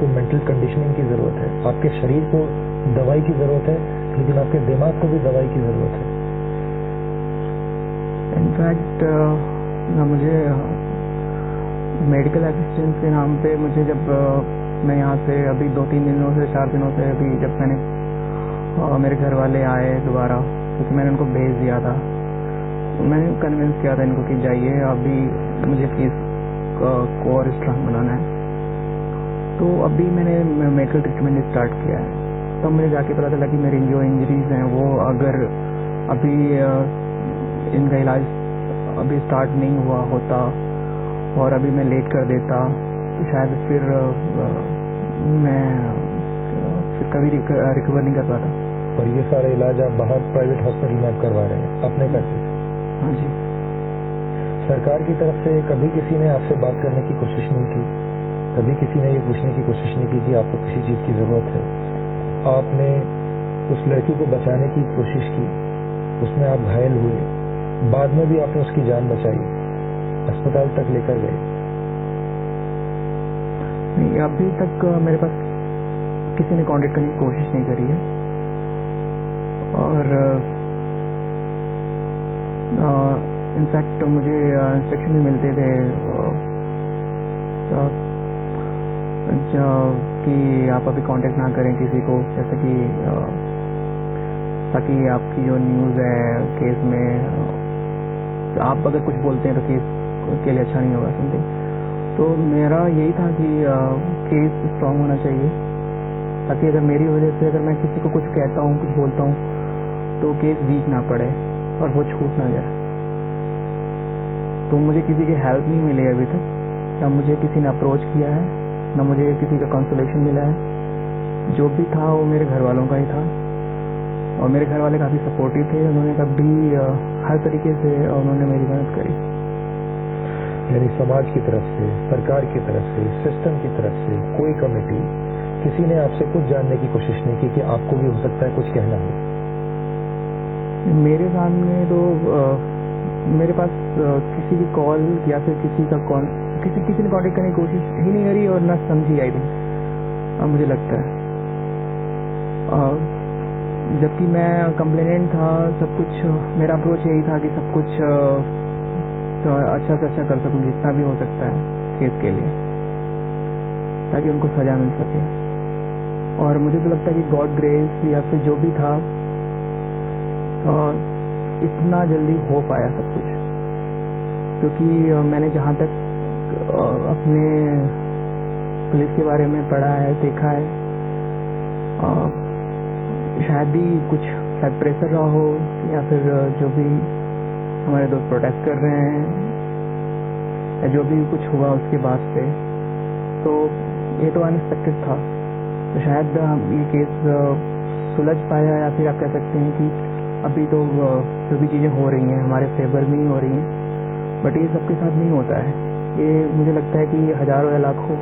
आपको mental conditioning की ज़रूरत है, आपके शरीर को दवाई की ज़रूरत है, लेकिन आपके दिमाग को भी दवाई की ज़रूरत है। इनफैक्ट मुझे मेडिकल असिस्टेंस के नाम पे मुझे जब मैं यहाँ से अभी 2-3 दिनों से 4 दिनों से अभी जब मैंने मेरे घर वाले आए दोबारा, क्योंकि मैंने उनको भेज दिया था, मैंने कन्विंस किया था इनको कि जाइए अभी मुझे फीस को और स्ट्रांग बनाना है। तो अभी मैंने मेडिकल ट्रीटमेंट स्टार्ट किया है। तब मुझे जाके पता चला कि मेरी जो इंजरीज हैं वो अगर अभी इनका इलाज अभी स्टार्ट नहीं हुआ होता और अभी मैं लेट कर देता तो शायद फिर मैं फिर कभी रिकवर नहीं कर पाता। और ये सारा इलाज आप बाहर प्राइवेट हॉस्पिटल में आप करवा रहे हैं अपने पैसे से? हाँ जी। सरकार की तरफ से कभी किसी ने आपसे बात करने की कोशिश नहीं की? कभी किसी ने ये पूछने की कोशिश नहीं की कि आपको किसी चीज़ की ज़रूरत है? आपने उस लड़की को बचाने की कोशिश की, उसमें आप घायल हुए, बाद में भी आपने उसकी जान बचाई, अस्पताल तक लेकर गए। नहीं, अभी तक मेरे पास किसी ने कांटेक्ट करने की कोशिश नहीं करी है। और इनफैक्ट मुझे इंस्ट्रक्शन भी मिलते थे कि आप अभी कांटेक्ट ना करें किसी को, जैसे कि ताकि आपकी जो न्यूज़ है केस में आप अगर कुछ बोलते हैं तो केस के लिए अच्छा नहीं होगा समथिंग। तो मेरा यही था कि केस स्ट्रांग होना चाहिए, ताकि अगर मेरी वजह से अगर मैं किसी को कुछ कहता हूँ, कुछ बोलता हूँ, तो केस वीक ना पड़े और वो छूट ना जाए। तो मुझे किसी की हेल्प नहीं मिली अभी तक, ना मुझे किसी ने अप्रोच किया है, ना मुझे किसी का कंसोलेशन मिला है। जो भी था वो मेरे घर वालों का ही था और मेरे घर वाले काफ़ी सपोर्टिव थे। उन्होंने कभी हर तरीके से उन्होंने मेरी मदद करी। यानी समाज की तरफ से, सरकार की तरफ से, सिस्टम की तरफ से कोई कमेटी, किसी ने आपसे कुछ जानने की कोशिश नहीं की कि आपको भी हो सकता है कुछ कहना हो? मेरे सामने तो मेरे पास किसी की कॉल या फिर किसी ने कांटेक्ट करने की कोशिश ही नहीं करी और ना समझी आई थिंक मुझे लगता है। जबकि मैं कंप्लेनेंट था, सब कुछ मेरा अप्रोच यही था कि सब कुछ तो अच्छा से अच्छा कर सकूं जितना भी हो सकता है केस के लिए, ताकि उनको सजा मिल सके। और मुझे तो लगता है कि गॉड ग्रेस या फिर जो भी था इतना जल्दी हो पाया सब कुछ, क्योंकि मैंने जहाँ तक अपने पुलिस के बारे में पढ़ा है, देखा है, शायद ही कुछ शायद प्रेशर रहा हो या फिर जो भी हमारे दोस्त प्रोटेस्ट कर रहे हैं या जो भी कुछ हुआ उसके बाद से, तो ये तो अनएक्सपेक्टेड था। तो शायद ये केस सुलझ पाया, या फिर आप कह सकते हैं कि अभी तो जो भी चीज़ें हो रही हैं हमारे फेवर में ही हो रही हैं, बट ये सबके साथ नहीं होता है। ये मुझे लगता है कि हजारों या लाखों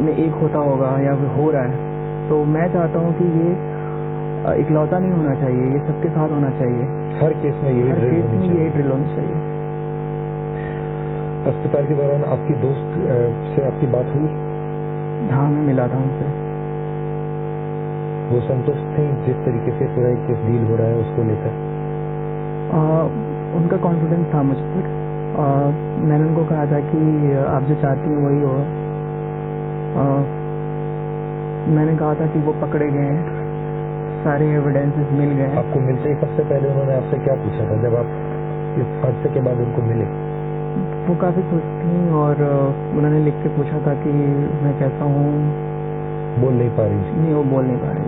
में एक होता होगा या हो रहा है। तो मैं चाहता हूँ कि ये इकलौता नहीं होना चाहिए, ये सबके साथ होना चाहिए। हर केस में यही ड्रिल होनी चाहिए। अस्पताल के दौरान आपकी दोस्त से आपकी बात हुई? हाँ, मैं मिला था उनसे। वो संतुष्ट थी जिस तरीके से पूरा एक केस डील हो रहा है उसको लेकर? उनका कॉन्फिडेंस था मुझ पर। मैंने उनको कहा था कि आप जो चाहती हैं वही होगा। मैंने कहा था कि वो पकड़े गए हैं, सारे एविडेंसेस मिल गए। आपको मिलते ही सबसे पहले उन्होंने आपसे क्या पूछा था जब आप इस हादसे के बाद उनको मिले? वो काफ़ी खुश थी और उन्होंने लिख के पूछा था कि मैं कैसा हूँ। बोल नहीं पा रही? नहीं, वो बोल नहीं पा रही।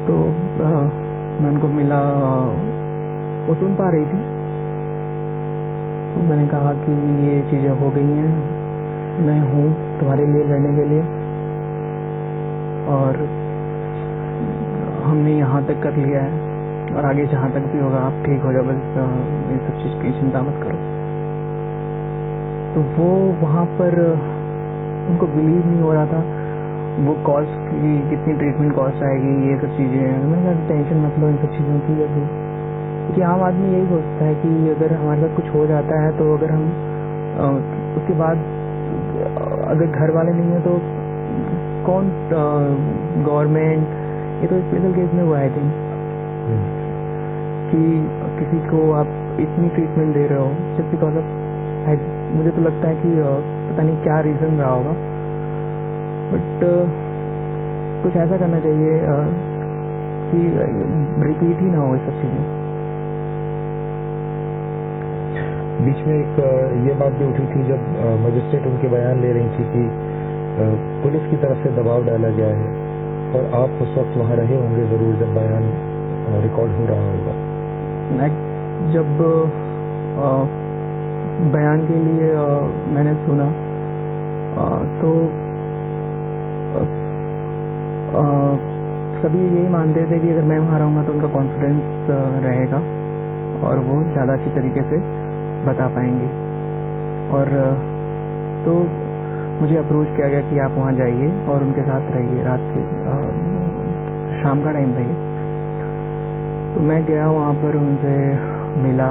तो मैं उनको मिला, वो सुन पा रही थी। तो मैंने कहा कि ये चीज़ें हो गई हैं, मैं हूँ तुम्हारे लिए लड़ने के लिए, और हमने यहाँ तक कर लिया है और आगे जहाँ तक भी होगा आप ठीक हो जाओ, बस ये सब चीज़ की चिंता मत करो। तो वो वहाँ पर उनको बिलीव नहीं हो रहा था। वो कॉस्ट की कितनी ट्रीटमेंट कॉस्ट आएगी, ये सब चीज़ें हैं। मैंने कहा टेंशन मत लो इन सब चीज़ों की। अभी क्योंकि आम आदमी यही सोचता है कि अगर हमारे साथ कुछ हो जाता है तो अगर हम उसके बाद अगर घर वाले नहीं है तो कौन, गवर्नमेंट, ये तो स्पेशल केस में हुआ आई थिंक कि किसी को आप इतनी ट्रीटमेंट दे रहे हो जस्ट बिकॉज ऑफ, मुझे तो लगता है कि पता नहीं क्या रीज़न रहा होगा, बट कुछ ऐसा करना चाहिए कि रिपीट ही ना हो ये सब चीज़ें। बीच में एक ये बात भी उठी थी जब मजिस्ट्रेट उनके बयान ले रही थी कि पुलिस की तरफ से दबाव डाला गया है, और आप उस वक्त वहाँ रहे होंगे ज़रूर जब बयान रिकॉर्ड हो रहा होगा। मैं जब बयान के लिए मैंने सुना तो सभी यही मानते थे कि अगर मैं वहाँ रहूँगा तो उनका कॉन्फिडेंस रहेगा और वो ज़्यादा अच्छी तरीके से बता पाएंगे, और तो मुझे अप्रोच किया गया कि आप वहाँ जाइए और उनके साथ रहिए, रात के शाम का टाइम रहिए। तो मैं गया वहाँ पर, उनसे मिला,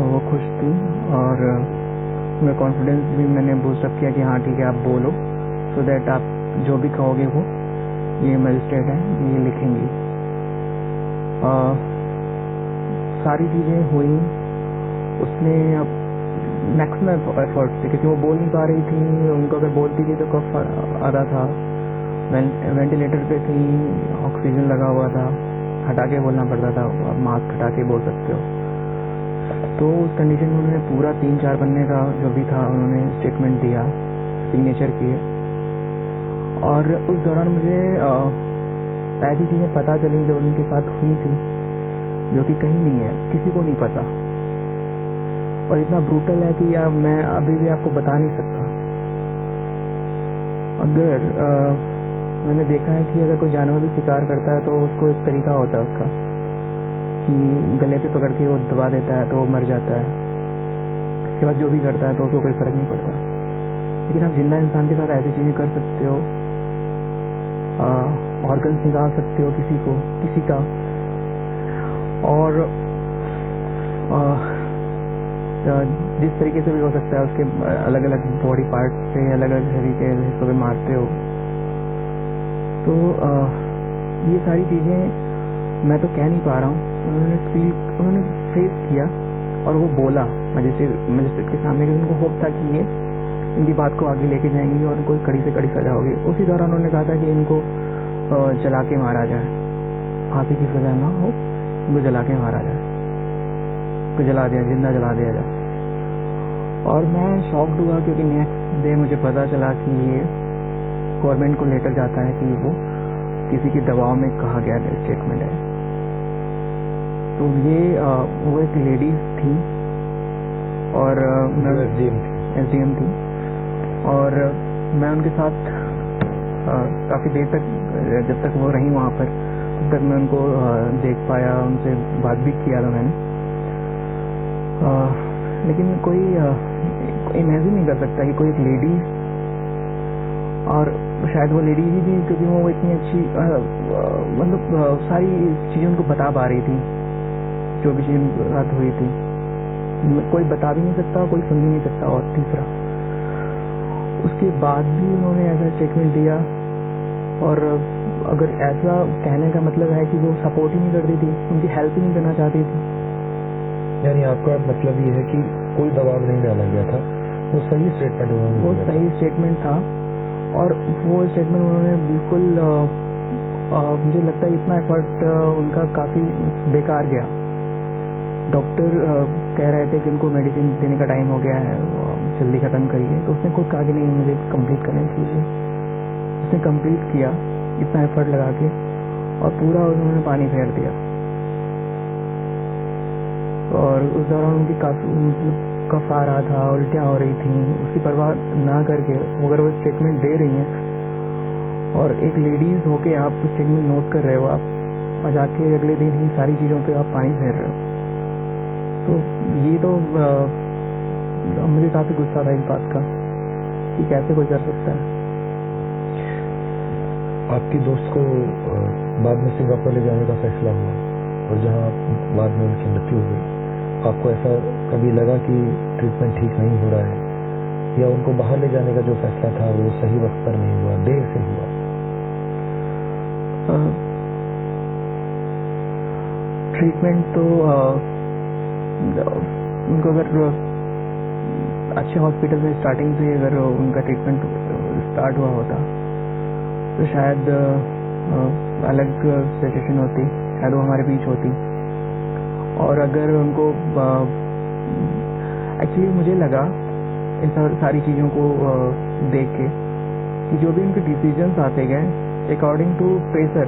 वो खुश थी और मेरा कॉन्फिडेंस भी मैंने बूस्टअप किया कि हाँ ठीक है आप बोलो, सो दैट आप जो भी कहोगे वो ये मजिस्ट्रेट है ये लिखेंगी। सारी चीज़ें हुई, उसने अब मैक्सिमम एफर्ट थे क्योंकि वो बोल नहीं पा रही थी, उनको अगर बोलती थी तो कफ आधा था, वेंटिलेटर पे थी, ऑक्सीजन लगा हुआ था, हटा के बोलना पड़ता था, आप मास्क हटा के बोल सकते हो। तो उस कंडीशन में उन्होंने पूरा 3-4 पन्ने का जो भी था उन्होंने स्टेटमेंट दिया, सिग्नेचर किए, और उस दौरान मुझे ऐसी चीज़ें पता चली जो उनके साथ हुई थी जो कि कहीं नहीं है, किसी को नहीं पता, और इतना ब्रूटल है कि यार मैं अभी भी आपको बता नहीं सकता। अगर मैंने देखा है कि अगर कोई जानवर भी शिकार करता है तो उसको एक तरीका होता है उसका कि गले पे पकड़ के वो दबा देता है तो वो मर जाता है, उसके बाद जो भी करता है तो उसको कोई फर्क नहीं पड़ता। लेकिन आप जिंदा इंसान के साथ ऐसी चीज़ें कर सकते हो, ऑर्गन्स निकाल सकते हो किसी का, और जिस तरीके से भी हो सकता है उसके अलग अलग बॉडी पार्ट से अलग अलग शरीर के हिस्सों पे मारते हो। तो ये सारी चीज़ें मैं तो कह नहीं पा रहा हूँ, उन्होंने फेस किया और वो बोला मजिस्ट्रेट के सामने कि उनको होप था कि ये इनकी बात को आगे लेके जाएंगी और उनको कड़ी से कड़ी सजा होगी। उसी दौरान उन्होंने कहा था कि इनको जला के मारा जाए, फांसी की सजा ना हो, इनको जला के मारा जाए, को जला दिया, जिंदा जला दिया जाए। और मैं शॉक्ड हुआ क्योंकि नेक्स्ट डे मुझे पता चला कि ये गवर्नमेंट को लेटर जाता है कि वो किसी के दबाव में कहा गया स्टेटमेंट है। तो ये वो एक लेडीज थी और एसडीएम थी, और मैं उनके साथ काफ़ी देर तक, जब तक वो रही वहाँ पर, तब तक मैं उनको देख पाया, उनसे बात भी किया था मैंने। लेकिन कोई इमेजिन नहीं कर सकता कि कोई एक लेडी, और शायद वो लेडी ही थी क्योंकि वो इतनी अच्छी मतलब सारी चीज़ें उनको बता पा रही थी, जो भी चीज़ उनके साथ हुई थी। कोई बता भी नहीं सकता, कोई सुन भी नहीं सकता। और तीसरा, उसके बाद भी उन्होंने ऐसा स्टेटमेंट दिया, और अगर ऐसा कहने का मतलब है कि वो सपोर्ट ही नहीं करती थी, उनकी हेल्प ही नहीं करना चाहती थी। यानी आपका मतलब ये है कि कोई दबाव नहीं डाला गया था, वो सही स्टेटमेंट उन्होंने, वो सही स्टेटमेंट था, और वो स्टेटमेंट उन्होंने बिल्कुल मुझे लगता है इतना एफर्ट उनका काफ़ी बेकार गया। डॉक्टर कह रहे थे कि उनको मेडिसिन देने का टाइम हो गया है, जल्दी ख़त्म करिए, तो उसने खुद कहा कि नहीं मुझे कंप्लीट करने कीजिए। उसने कंप्लीट किया इतना एफर्ट लगा के, और पूरा उन्होंने पानी फेर दिया। और उस दौरान उनकी काफ़ी मतलब कफ आ रहा था, उल्टियाँ हो रही थी, उसकी परवाह ना करके अगर वो स्टेटमेंट दे रही हैं, और एक लेडीज़ होके आप स्टेटमेंट नोट कर रहे हो, आप जाके अगले दिन ही सारी चीज़ों पे आप पानी फेर रहे हो, तो ये तो मुझे काफ़ी गुस्सा था इस बात का कि कैसे कोई कर सकता है। आपकी दोस्त को बाद में सिंगापुर ले जाने का फैसला हुआ, और जहाँ बाद में उनकी मृत्यु हुई, आपको ऐसा कभी लगा कि ट्रीटमेंट ठीक नहीं हो रहा है, या उनको बाहर ले जाने का जो फैसला था वो सही वक्त पर नहीं हुआ, देर से हुआ? ट्रीटमेंट तो उनको अगर अच्छे हॉस्पिटल में स्टार्टिंग से अगर उनका ट्रीटमेंट स्टार्ट हुआ होता तो शायद अलग सिचुएशन होती, शायद वो हमारे बीच होती। और अगर उनको एक्चुअली मुझे लगा इन सारी चीज़ों को देख के कि जो भी उनके डिसीजंस आते गए अकॉर्डिंग टू प्रेशर,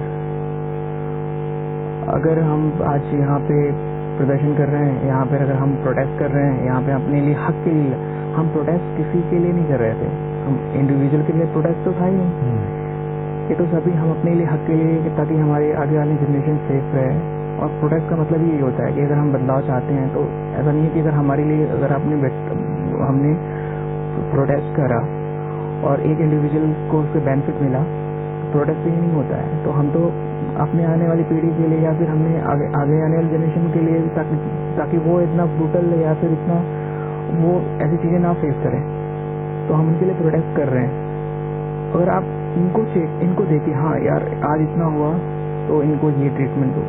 अगर हम आज यहाँ पे प्रदर्शन कर रहे हैं, यहाँ पे अगर हम प्रोटेस्ट कर रहे हैं, यहाँ पे अपने लिए हक के लिए, हम प्रोटेस्ट किसी के लिए नहीं कर रहे थे, हम इंडिविजुअल के लिए प्रोटेस्ट तो था ही नहीं, ये तो सभी हम अपने लिए हक के लिए, ताकि हमारे आगे वाली जनरेशन सेफ रहे। और प्रोटेस्ट का मतलब यही होता है कि अगर हम बदलाव चाहते हैं तो ऐसा नहीं है कि अगर हमारे लिए अगर हमने प्रोटेस्ट करा और एक इंडिविजुअल को उससे बेनिफिट मिला, प्रोटेस्ट भी नहीं होता है। तो हम तो अपने आने वाली पीढ़ी के लिए या फिर हमने आगे आने वाली जनरेशन के लिए ताकि वो इतना ब्रूटल या फिर इतना वो ऐसी चीज़ें ना फेस करें, तो हम उनके लिए प्रोटेस्ट कर रहे हैं। अगर आप इनको देखिए, हाँ यार आज इतना हुआ तो इनको ये ट्रीटमेंट दो,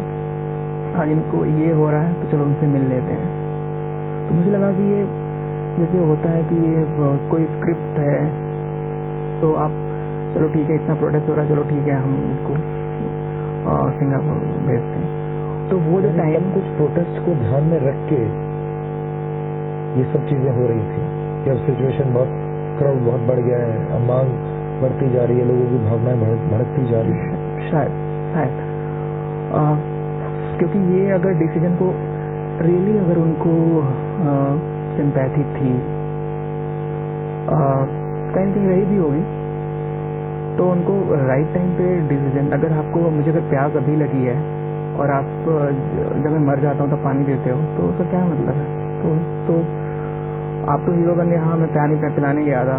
आज इनको ये हो रहा है तो चलो उनसे मिल लेते हैं। तो मुझे लगा कि ये जैसे होता है कि ये कोई स्क्रिप्ट है, तो आप चलो ठीक है इतना प्रोटेस्ट हो रहा है, चलो ठीक है हम इसको सिंगापुर भेजते हैं। तो वो जो टाइम कुछ प्रोटेस्ट को ध्यान में रख के ये सब चीजें हो रही थी कि अब सिचुएशन क्राउड बहुत बढ़ गया है, अब मांग बढ़ती जा रही है, लोगों की भावनाएं भड़कती जा रही है। शायद क्योंकि ये अगर डिसीजन को रियली अगर उनको सिंपैथी थी, कहीं कहीं रही भी होगी, तो उनको राइट टाइम पे डिसीजन, अगर आपको मुझे अगर प्यास अभी लगी है और आप जब मैं मर जाता हूँ तो पानी देते हो, तो उसका क्या मतलब है? तो आप तो हीरो बन गए, हाँ मैं पानी पिलाने गया था,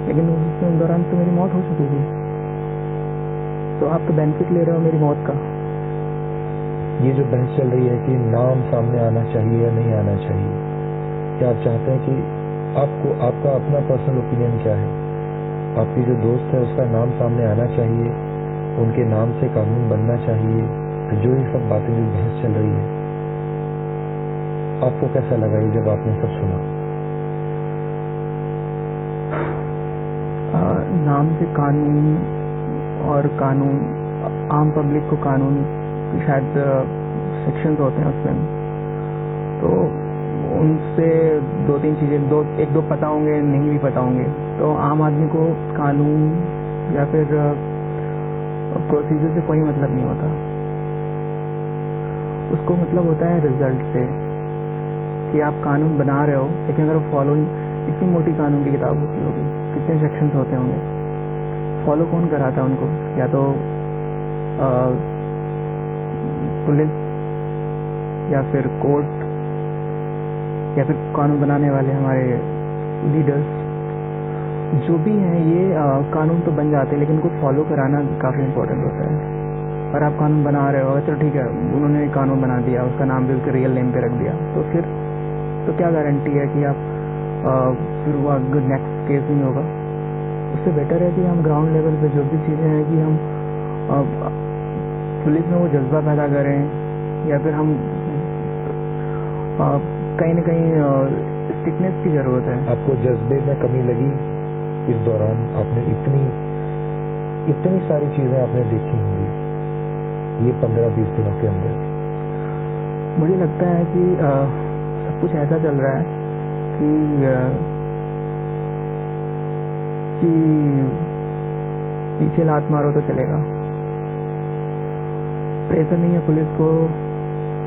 लेकिन उस दौरान तो मेरी मौत हो चुकी थी, तो आप तो बेनिफिट ले रहे हो मेरी मौत का। ये जो बहस चल रही है कि नाम सामने आना चाहिए या नहीं आना चाहिए, क्या आप चाहते हैं कि आपका अपना पर्सनल ओपिनियन क्या है? आपकी जो दोस्त है उसका नाम सामने आना चाहिए, उनके नाम से कानून बनना चाहिए? तो जो ये सब बातें जो बहस चल रही है, आपको कैसा लगा ये जब आपने सब सुना? नाम से कानून और कानून, आम पब्लिक को कानून, शायद सेक्शंस होते हैं उसमें, तो उनसे दो तीन चीज़ें एक दो पता होंगे, नहीं भी पता होंगे। तो आम आदमी को कानून या फिर प्रोसीजर से कोई मतलब नहीं होता, उसको मतलब होता है रिजल्ट से, कि आप कानून बना रहे हो, लेकिन अगर फॉलो, इतनी मोटी कानून की किताब होती होगी, कितने सेक्शंस होते होंगे, फॉलो कौन कराता है उनको? या तो पुलिस या फिर कोर्ट या फिर कानून बनाने वाले हमारे लीडर्स, जो भी हैं, ये कानून तो बन जाते हैं, लेकिन उनको फॉलो कराना काफ़ी इम्पोर्टेंट होता है। और आप कानून बना रहे हो, चलो ठीक है उन्होंने कानून बना दिया, उसका नाम भी उसके रियल नेम पे रख दिया, तो फिर तो क्या गारंटी है कि आप फिर वो नेक्स्ट केस नहीं होगा? उससे बेटर है कि हम ग्राउंड लेवल पे जो भी चीज़ें हैं कि हम पुलिस में वो जज्बा पैदा करें, या फिर हम कहीं ना कहीं स्टिकनेस की ज़रूरत है। आपको जज्बे में कमी लगी इस दौरान? आपने इतनी सारी चीज़ें आपने देखी होंगी ये 15-20 दिनों के अंदर। मुझे लगता है कि सब कुछ ऐसा चल रहा है कि पीछे लात मारो तो चलेगा। प्रेशर नहीं है पुलिस को,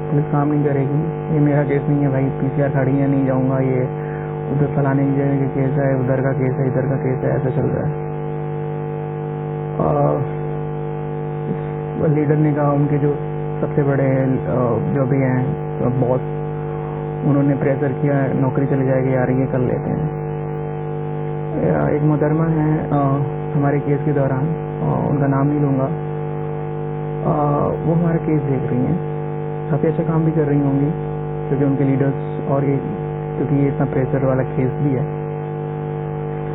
पुलिस काम नहीं करेगी, ये मेरा केस नहीं है भाई, PCR खड़ी है नहीं जाऊंगा, ये उधर फलाने की जगह का केस है, उधर का केस है, इधर का केस है, ऐसा चल रहा है। लीडर ने कहा, उनके जो सबसे बड़े जो भी हैं बॉस, उन्होंने प्रेशर किया, नौकरी चली जाएगी यार, ये कर लेते हैं। एक मोहतरमा है हमारे केस के दौरान, उनका नाम नहीं लूँगा, वो हमारा केस देख रही हैं, काफ़ी अच्छा काम भी कर रही होंगी, क्योंकि उनके लीडर्स और ये, क्योंकि ये इतना प्रेशर वाला केस भी है,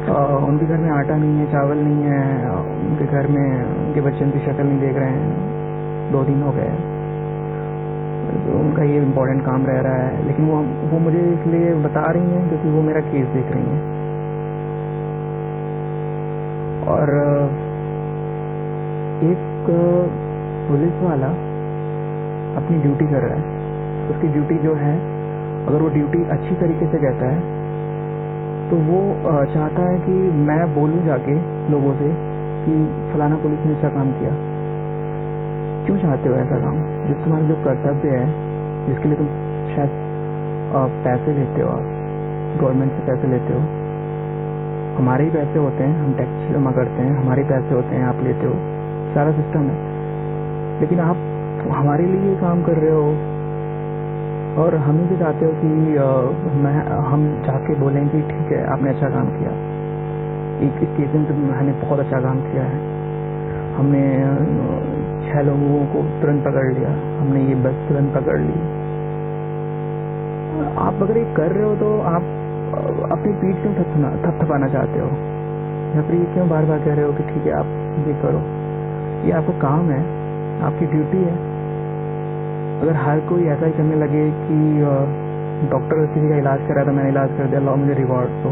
उनके घर में आटा नहीं है, चावल नहीं है, उनके घर में उनके बच्चे उनकी शक्ल नहीं देख रहे हैं, 2 दिन हो गए। तो उनका ये इम्पोर्टेंट काम रह रहा है, लेकिन वो मुझे इसलिए बता रही हैं क्योंकि वो मेरा केस देख रही हैं। और एक पुलिस वाला अपनी ड्यूटी कर रहा है, उसकी ड्यूटी जो है, अगर वो ड्यूटी अच्छी तरीके से कहता है तो वो चाहता है कि मैं बोलूं जाके लोगों से कि फलाना पुलिस ने अच्छा काम किया। क्यों चाहते हो ऐसा काम? जिस तुम्हारा जो कर्तव्य है, जिसके लिए तुम शायद पैसे लेते हो, आप गवर्नमेंट से पैसे लेते हो, हमारे ही पैसे होते हैं, हम टैक्स जमा करते हैं, हमारे पैसे होते हैं, आप लेते हो, सारा सिस्टम है, लेकिन आप हमारे लिए काम कर रहे हो और हम भी चाहते हो कि हम जाके बोलें कि ठीक है, आपने अच्छा काम किया। एक केस में तो मैंने बहुत अच्छा काम किया है, हमने 6 लोगों को तुरंत पकड़ लिया, हमने ये बस तुरंत पकड़ ली। आप अगर ये कर रहे हो तो आप अपनी पीठ क्यों थपथपाना चाहते हो, या फिर ये क्यों बार बार कह रहे हो कि ठीक है आप ये करो? ये आपका काम है, आपकी ड्यूटी है। अगर हर कोई ऐसा ही करने लगे कि डॉक्टर किसी का इलाज कर रहा था, मैंने इलाज कर दिया, लो मुझे रिवॉर्ड दो,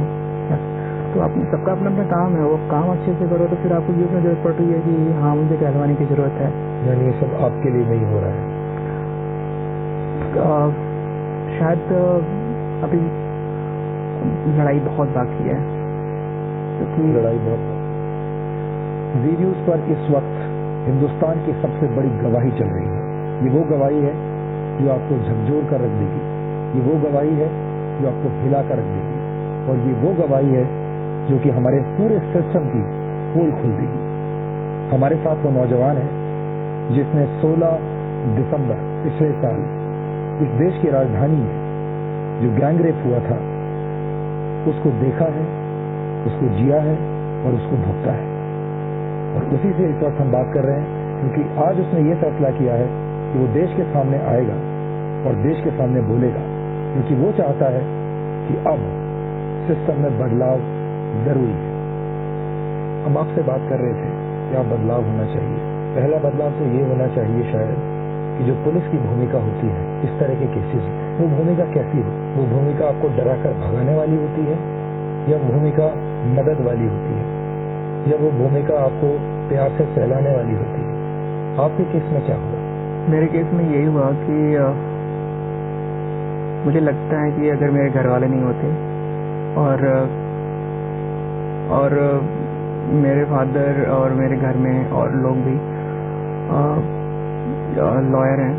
तो आप सबका अपना अपना काम है, वो काम अच्छे से करो, तो फिर आपको ये क्यों जरूरत पड़ रही है कि हाँ मुझे कहलवाने की जरूरत है? यानी ये सब आपके लिए नहीं हो रहा है? शायद अभी लड़ाई बहुत बाकी है, क्योंकि लड़ाई बहुत। जी न्यूज पर इस वक्त हिंदुस्तान की सबसे बड़ी गवाही चल रही है। ये वो गवाही है जो आपको झकझोर कर रख देगी, ये वो गवाही है जो आपको हिला कर रख देगी, और ये वो गवाही है जो कि हमारे पूरे सिस्टम की पोल खोल देगी। हमारे साथ वो नौजवान है जिसने 16 दिसंबर पिछले साल इस देश की राजधानी में जो गैंग रेप हुआ था उसको देखा है, उसको जिया है और उसको भुगता है, और उसी से इस वक्त हम बात कर रहे हैं, क्योंकि आज उसने ये फैसला किया है कि वो देश के सामने आएगा और देश के सामने बोलेगा, क्योंकि वो चाहता है कि अब सिस्टम में बदलाव जरूरी है। हम आपसे बात कर रहे थे कि आप बदलाव होना चाहिए। पहला बदलाव तो ये होना चाहिए शायद कि जो पुलिस की भूमिका होती है इस तरह के केसेस में, वो भूमिका कैसी हो? वो भूमिका आपको डराकर भगाने वाली होती है, या भूमिका मदद वाली होती है, या वो भूमिका आपको प्यार से सहलाने वाली होती है? आपके केस में क्या हुआ? मेरे केस में यही हुआ कि मुझे लगता है कि अगर मेरे घर वाले नहीं होते और मेरे फादर और मेरे घर में और लोग भी लॉयर हैं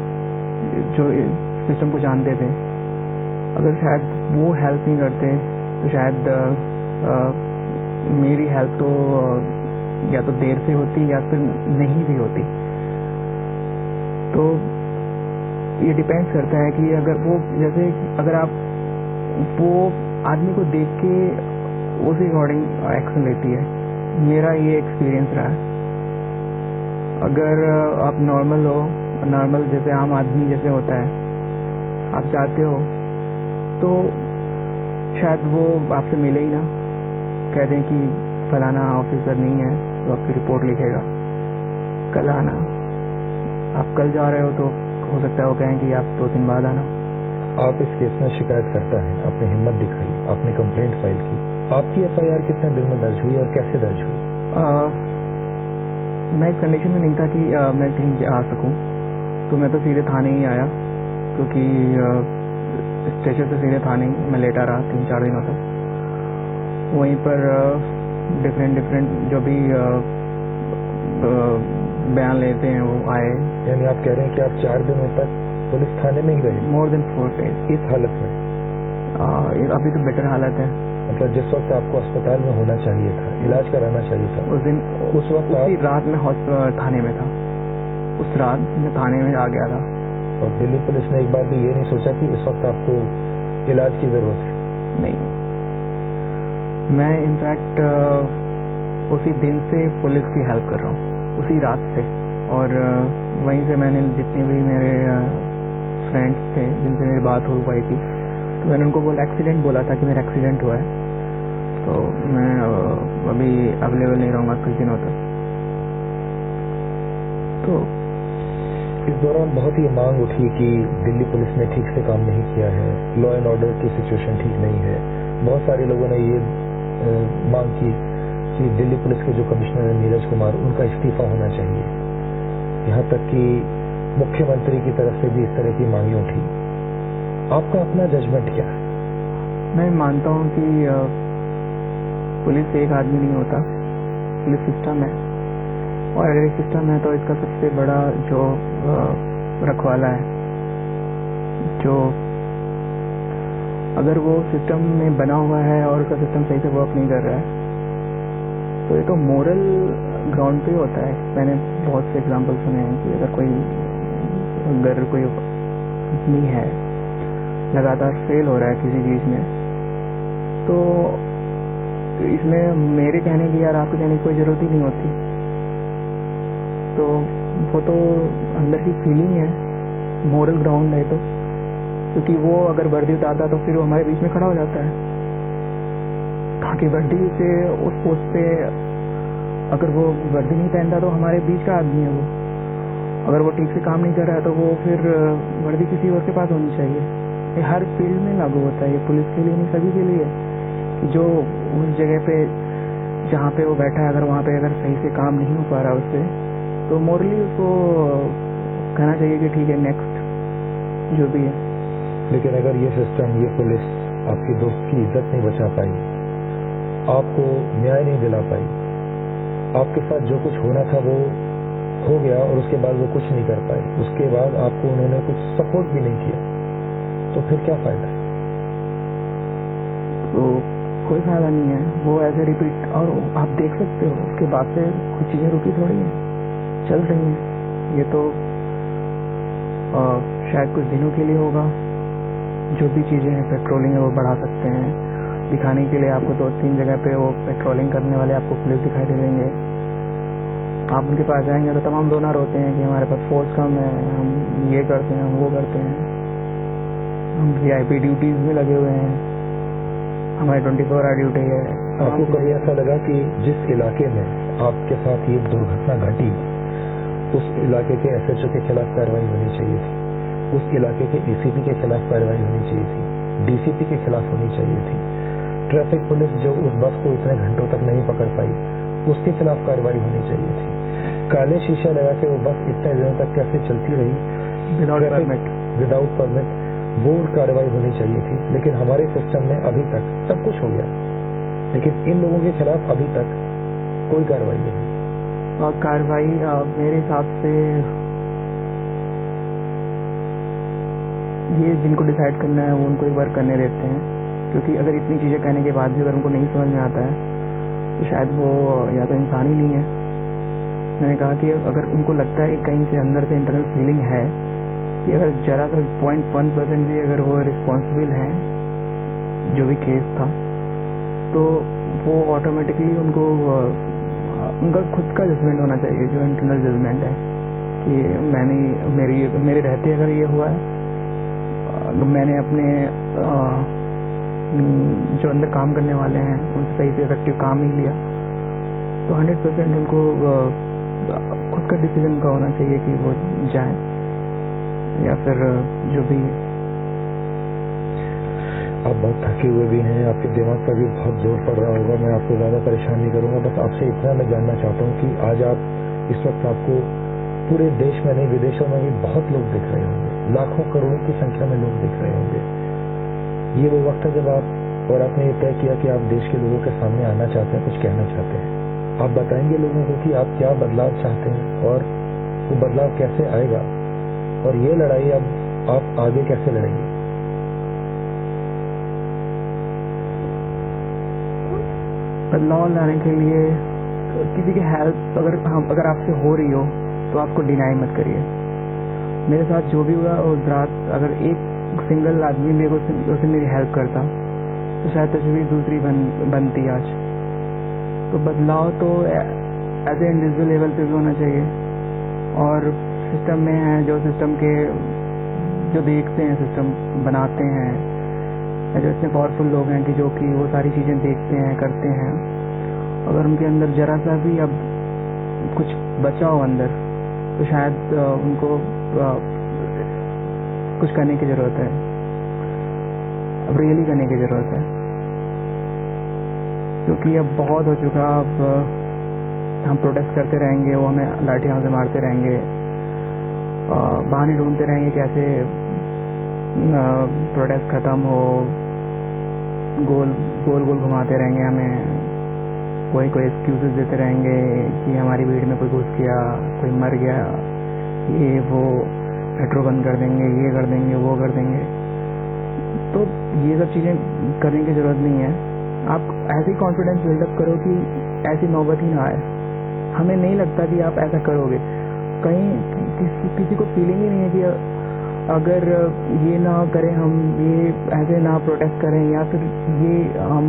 जो सिस्टम को जानते थे, अगर शायद वो हेल्प नहीं करते तो शायद मेरी हेल्प तो या तो देर से होती या फिर नहीं भी होती। तो ये डिपेंड करता है कि अगर वो, जैसे अगर आप वो आदमी को देख के उस अकॉर्डिंग एक्शन लेती है। मेरा ये एक्सपीरियंस रहा है। अगर आप नॉर्मल हो, नॉर्मल जैसे आम आदमी जैसे होता है, आप चाहते हो तो शायद वो आपसे मिले ही ना, कह दें कि फलाना ऑफिसर नहीं है तो आपकी रिपोर्ट लिखेगा, कल आना। आप कल जा रहे हो तो हो सकता है वो कहें कि आप 2 दिन बाद आना। आप इस केस में शिकायत करता है, आपने हिम्मत दिखाई, आपने कंप्लेंट फाइल की। आपकी एफआईआर कितने दिन में दर्ज हुई और कैसे दर्ज हुई? मैं इस कंडीशन में नहीं था कि मैं कहीं आ सकूं, तो मैं तो सीधे थाने ही आया, क्योंकि स्टेशन से सीधे थाने मैं लेटा रहा 3-4 दिनों तक। वहीं पर डिफरेंट जो भी बयान लेते हैं वो आए। यानी आप कह रहे हैं कि आप 4 दिनों तक पुलिस थाने में ही रहे? More than 4 days। इस हालत में? अभी तो बेटर हालत है। मतलब जिस वक्त आपको अस्पताल में होना चाहिए था, इलाज कराना चाहिए था, उस दिन उस वक्त उसी रात में थाने में था, उस रात में थाने में आ गया था। और दिल्ली पुलिस ने एक बार भी ये नहीं सोचा कि इस वक्त आपको इलाज की जरूरत है? नहीं, मैं इनफैक्ट उसी दिन से पुलिस की हेल्प कर रहा हूँ, उसी रात से। और वहीं से मैंने जितने भी मेरे फ्रेंड्स थे जिनसे मेरी बात हो पाई थी, तो मैंने उनको एक्सीडेंट बोला था कि मेरा एक्सीडेंट हुआ है। तो मैं अभी अवेलेबल नहीं रहूँगा कुछ दिनों तक। तो इस दौरान बहुत ही मांग उठी कि दिल्ली पुलिस ने ठीक से काम नहीं किया है, लॉ एंड ऑर्डर की सिचुएशन ठीक नहीं है। बहुत सारे लोगों ने ये मांग की कि दिल्ली पुलिस के जो कमिश्नर हैं नीरज कुमार, उनका इस्तीफा होना चाहिए। यहाँ तक कि मुख्यमंत्री की तरफ से भी इस तरह की मांगें उठी। आपका अपना जजमेंट क्या है? मैं मानता हूँ कि पुलिस एक आदमी नहीं होता, पुलिस सिस्टम है, और अगर एक सिस्टम है तो इसका सबसे बड़ा जो रखवाला है, जो अगर वो सिस्टम में बना हुआ है और उसका सिस्टम सही से वर्क नहीं कर रहा है तो ये तो मोरल ग्राउंड पे होता है। मैंने बहुत से एग्जाम्पल सुने हैं कि अगर कोई कंपनी है लगातार फेल हो रहा है किसी चीज में, तो इसमें मेरे कहने की या आपके कहने की कोई जरूरत ही नहीं होती। तो वो तो अंदर की फीलिंग है, मोरल ग्राउंड है। तो क्योंकि वो अगर वर्दी उतारता तो फिर वो हमारे बीच में खड़ा हो जाता है, ताकि वर्दी से उस पोस्ट पे अगर वो वर्दी नहीं पहनता तो हमारे बीच का आदमी है वो। अगर वो ठीक से काम नहीं कर रहा है तो वो फिर वर्दी किसी और के पास होनी चाहिए। ये हर फील्ड में लागू होता है, ये पुलिस के लिए नहीं, सभी के लिए। जो उस जगह पे जहाँ पे वो बैठा है, अगर वहाँ पे अगर सही से काम नहीं हो पा रहा उससे, तो मोरली उसको कहना चाहिए कि ठीक है, नेक्स्ट जो भी है। लेकिन अगर ये सिस्टम, ये पुलिस आपके दोस्त की इज्जत नहीं बचा पाई, आपको न्याय नहीं दिला पाई, आपके साथ जो कुछ होना था वो हो गया और उसके बाद वो कुछ नहीं कर पाए, उसके बाद आपको उन्होंने कुछ सपोर्ट भी नहीं किया, तो फिर क्या फायदा? तो कोई फायदा नहीं है, वो ऐसे रिपीट। और आप देख सकते हो उसके बाद से कुछ चीजें रुकी थोड़ी हैं, चल रही हैं। ये तो शायद कुछ दिनों के लिए होगा। जो भी चीजें हैं, पेट्रोलिंग है वो बढ़ा सकते हैं, दिखाने के लिए आपको 2-3 जगह पे वो पेट्रोलिंग करने वाले आपको पुलिस दिखाई दे देंगे। आप उनके पास जाएंगे तो तमाम डोनर होते हैं कि हमारे पास फोर्स कम है, हम ये करते हैं, हम वो करते हैं, हम VIP ड्यूटीज में लगे हुए हैं, हमारी 24 आवर ड्यूटी है। आपको कभी ऐसा लगा कि जिस इलाके में आपके साथ ये दुर्घटना घटी, उस इलाके के SHO के खिलाफ कार्रवाई होनी चाहिए थी, उस इलाके के ACP के खिलाफ कार्रवाई होनी चाहिए थी, DCP के खिलाफ होनी चाहिए थी, ट्रैफिक पुलिस जो उस बस को इतने घंटों तक नहीं पकड़ पाई उसके खिलाफ कार्रवाई होनी चाहिए थी। काले शीशा लगा के वो बस इतने दिनों तक कैसे चलती रही विदाउट परमिट, वो कार्रवाई होनी चाहिए थी। लेकिन हमारे सिस्टम में अभी तक सब कुछ हो गया, लेकिन इन लोगों के खिलाफ अभी तक कोई कार्रवाई नहीं। कार्रवाई मेरे हिसाब से ये जिनको डिसाइड करना है वो उनको एक बार करने देते हैं, क्योंकि अगर इतनी चीजें कहने के बाद भी अगर उनको नहीं समझ में आता है तो शायद वो या तो इंसान ही नहीं है। मैंने कहा कि अगर उनको लगता है कि कहीं से अंदर से इंटरनल फीलिंग है कि अगर जरा सा 0.1% भी अगर वो रिस्पॉन्सिबल है जो भी केस था, तो वो ऑटोमेटिकली उनको उनका खुद का जजमेंट होना चाहिए, जो इंटरनल जजमेंट है कि मेरे रहते अगर ये हुआ है, मैंने अपने जो अंदर काम करने वाले हैं उनसे सही से इफेक्टिव काम नहीं लिया, तो 100% उनको खुद का डिसीजन का होना चाहिए कि वो जाए या फिर जो भी। आप बहुत थके हुए भी हैं, आपके दिमाग पर भी बहुत जोर पड़ रहा होगा, मैं आपको ज्यादा परेशान नहीं करूंगा। बस आपसे इतना मैं जानना चाहता हूँ कि आज आप इस वक्त आपको पूरे देश में नहीं विदेशों में भी बहुत लोग दिख रहे होंगे, लाखों करोड़ों की संख्या में लोग दिख रहे होंगे। ये वो वक्त है जब आपने ये तय किया कि आप देश के लोगों के सामने आना चाहते हैं, कुछ कहना चाहते हैं। आप बताएंगे लोगों को कि आप क्या बदलाव चाहते हैं और वो बदलाव कैसे आएगा, और ये लड़ाई अब आप आगे कैसे लड़ेंगे? बदलाव लाने के लिए किसी की हेल्प अगर आपसे हो रही हो तो आपको डिनाई मत करिए। मेरे साथ जो भी हुआ उस रात, अगर एक सिंगल आदमी मेरे को मेरी हेल्प करता तो शायद तस्वीर दूसरी बनती आज। तो बदलाव तो एज ए इंडिविजुअल लेवल पे भी होना चाहिए, और सिस्टम में है जो सिस्टम के जो देखते हैं, सिस्टम बनाते हैं, या जो इतने पावरफुल लोग हैं कि जो कि वो सारी चीज़ें देखते हैं, करते हैं, अगर उनके अंदर जरा सा भी अब कुछ बचा हो अंदर, तो शायद उनको कुछ करने की ज़रूरत है, अब रियली करने की ज़रूरत है, क्योंकि अब बहुत हो चुका। अब हम प्रोटेस्ट करते रहेंगे, वो हमें लाठियाँ से मारते रहेंगे, बहाने ढूंढते रहेंगे कैसे प्रोटेस्ट ख़त्म हो, गोल गोल घुमाते रहेंगे हमें, कोई एक्सक्यूजेस देते रहेंगे कि हमारी भीड़ में कोई घुस गया, कोई मर गया, ये वो, मेट्रो बंद कर देंगे, ये कर देंगे, वो कर देंगे। तो ये सब चीज़ें करने की ज़रूरत नहीं है। आप ऐसे ही कॉन्फिडेंस बिल्डअप करो कि ऐसी नौबत ही ना आए। हमें नहीं लगता कि आप ऐसा करोगे, कहीं किसी को फीलिंग ही नहीं है कि अगर ये ना करें, हम ये ऐसे ना प्रोटेस्ट करें, या फिर ये हम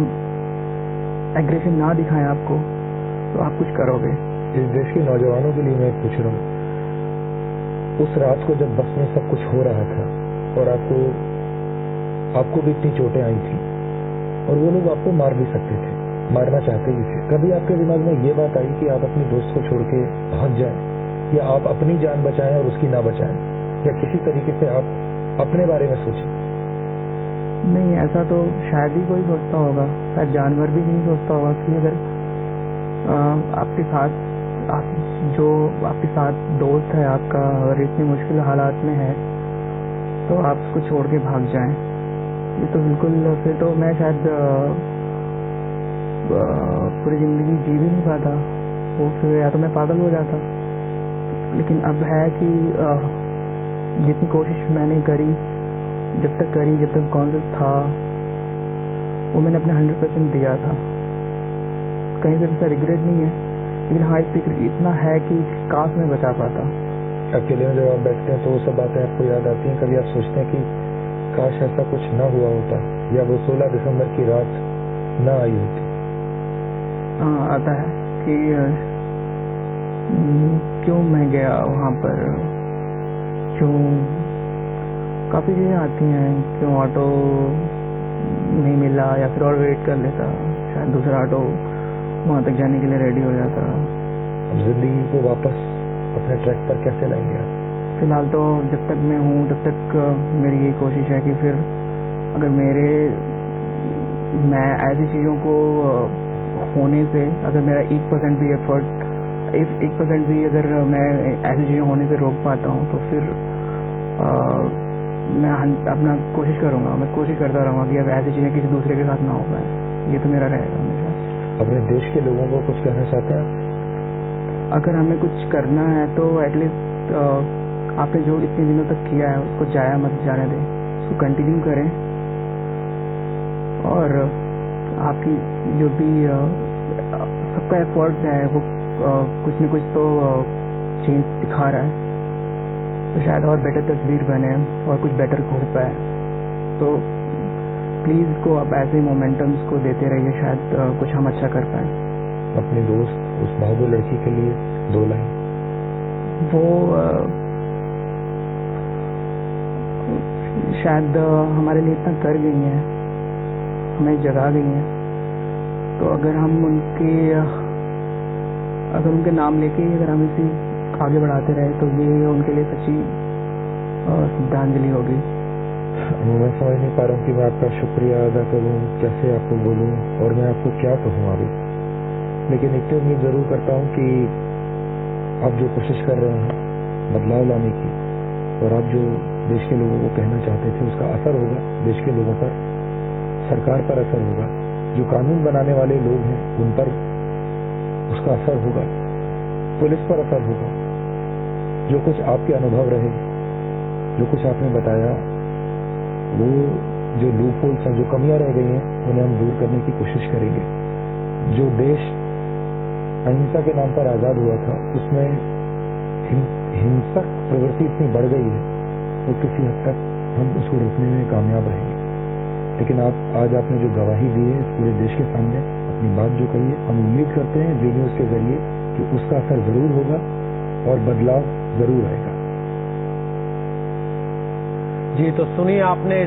एग्रेशन ना दिखाएं आपको, तो आप कुछ करोगे। इस देश के नौजवानों के लिए मैं पूछ रहा हूँ, उस रात को जब बस में सब कुछ हो रहा था और आपको भी इतनी चोटें आई थी और वो लोग आपको मार भी सकते थे, मारना चाहते भी थे, कभी आपके दिमाग में ये बात आई कि आप अपने दोस्त को छोड़ के भाग जाएं, या आप अपनी जान बचाएं और उसकी ना बचाएं, या किसी तरीके से आप अपने बारे में सोचें? नहीं, ऐसा तो शायद ही कोई सोचता होगा, शायद जानवर भी नहीं सोचता होगा कि अगर आपके साथ दोस्त है आपका और इतनी मुश्किल हालात में है, तो आप उसको छोड़ के भाग जाएं। ये तो बिल्कुल, फिर तो मैं शायद पूरी ज़िंदगी जी भी नहीं पाता, वो फिर या तो मैं पागल हो जाता। लेकिन अब है कि जितनी कोशिश मैंने करी, जब तक कॉन्शियस था, वो मैंने अपने 100% दिया था। कहीं से ऐसा रिग्रेट नहीं है, लेकिन हाँ इतना है कि काश मैं बचा पाता। अकेले में जब आप बैठते हैं तो वो सब बातें आपको याद आती हैं? कभी आप सोचते हैं कि काश ऐसा कुछ ना हुआ होता, या वो 16 दिसंबर की रात ना आई होती? हाँ, आता है कि क्यों मैं गया वहाँ पर, क्यों, काफ़ी चीज़ें आती हैं, क्यों ऑटो नहीं मिला, या फिर और वेट कर लेता, शायद दूसरा ऑटो वहाँ तक जाने के लिए रेडी हो जाता। अब जिंदगी को वापस अपने ट्रैक पर कैसे लाएंगे आप? फिलहाल तो जब तक मैं हूँ तब तक मेरी यही कोशिश है कि फिर अगर मैं ऐसी चीज़ों को होने से, अगर मेरा 1% भी एफर्ट, 1% भी अगर मैं ऐसी चीज़ें होने से रोक पाता हूँ, तो फिर मैं अपना कोशिश करूँगा, मैं कोशिश करता रहूँगा कि अब ऐसी चीज़ें किसी दूसरे के साथ ना हो पाए। ये तो मेरा रहेगा हमेशा। अपने देश के लोगों को कुछ कहना चाहते हैं? अगर हमें कुछ करना है तो एटलीस्ट आपने जो इतने दिनों तक किया है उसको जाया मत जाने दें, उसको कंटिन्यू करें, और आपकी जो भी सबका एफर्ट है वो कुछ न कुछ तो चेंज दिखा रहा है, तो शायद और बेटर तस्वीर बने और कुछ बेटर हो पाए। तो प्लीज़ को आप ऐसे मोमेंटम्स को देते रहिए, शायद कुछ हम अच्छा कर पाएँ। अपने दोस्त, उस बहादुर लड़की के लिए 2 लाइन। वो शायद हमारे लिए इतना कर गई हैं, हमें जगा गई हैं, तो अगर हम उनके नाम लेके अगर हम इसी आगे बढ़ाते रहे, तो ये उनके लिए सच्ची श्रद्धांजलि होगी। मैं समझ नहीं पा रहा हूँ कि मैं आपका शुक्रिया अदा करूँ, कैसे आपको बोलूँ, और मैं आपको क्या कहूँ आगे। लेकिन इतनी उम्मीद जरूर करता हूँ कि आप जो कोशिश कर रहे हैं बदलाव लाने की, और आप जो देश के लोगों को कहना चाहते थे, उसका असर होगा देश के लोगों पर, सरकार पर असर होगा, जो कानून बनाने वाले लोग हैं उन पर उसका असर होगा, पुलिस पर असर होगा। जो कुछ आपके अनुभव रहे, जो कुछ आपने बताया, वो जो लूप होल्स हैं, जो कमियां रह गई हैं, उन्हें हम दूर करने की कोशिश करेंगे। जो देश अहिंसा के नाम पर आजाद हुआ था, उसमें हिंसक प्रवृत्ति इतनी बढ़ गई है, तो किसी हद तक हम उसको रोकने में कामयाब रहेंगे। लेकिन आज आपने जो गवाही दी है पूरे देश के सामने, अपनी बात जो कही है, हम उम्मीद करते हैं जी न्यूज़ के जरिए कि उसका असर जरूर होगा और बदलाव जरूर आएगा। जी, तो सुनिए आपने